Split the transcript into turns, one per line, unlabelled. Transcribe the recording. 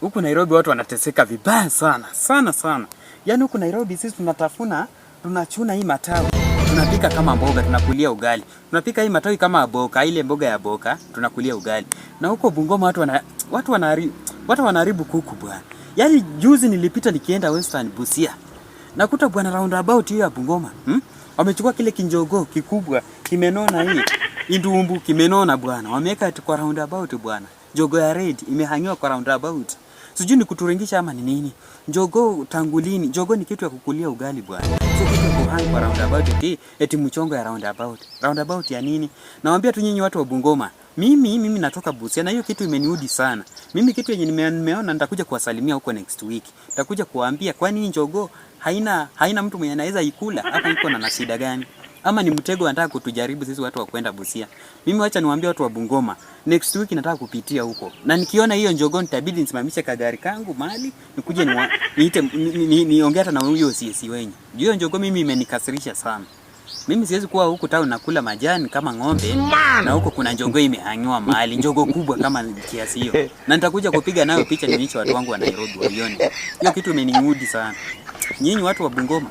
Huku Nairobi watu wanateseka vibaya sana. Sana. Yaani huku Nairobi sisi tunachuna hii matawi. Tunapika kama mboga, tunakulia ugali. Tunapika hii matawi kama boka, ile mboga ya boka, tunakulia ugali. Na huko Bungoma watu wanaharibu kuku bwana. Yaani juzi nilipita nikienda Western Busia. Nakuta bwana roundabout hiyo ya Bungoma. Wamechukua kile kinjogo kikubwa, kimenona hii. Indumbu kimenona bwana. Wameweka kwa roundabout bwana. Jogo ya red imehangiwa kwa roundabout. Sijui ni kuturingisha ama ni nini. Jogo tangulini. Jogo ni kitu ya kukulia ugali bwana. Sio kitu ya kuhangi kwa roundabout eti mchongo ya roundabout. Roundabout ya nini? Nawaambia tu nyinyi watu wa Bungoma. Mimi natoka Busia na hiyo kitu imeniudi sana. Mimi kitu yenye nimeona nitakuja kuwasalimia huko next week. Nitakuja kuwaambia kwani jogo haina mtu mwenye anaweza ikula hapa iko na shida gani? Ama ni mtego anataka kutujaribu sisi watu wa kwenda Busia. Mimi wacha niwaambie watu wa Bungoma, next week nataka kupitia huko. Na nikiona hiyo njogoo nitabidi nisimamishe kagari kangu mahali, nikuje niongee hata na huyo CS wenyu. Hiyo njogoo mimi imenikasirisha sana. Mimi siwezi kuwa huko town nakula majani kama ng'ombe na huko kuna njogoo imehanywa mahali, njogoo kubwa kama kiasi hiyo. Na nitakuja kupiga nayo picha nionyeshe watu wangu wa Nairobi waione. Hiyo kitu imeniudi sana. Nyinyi watu wa Bungoma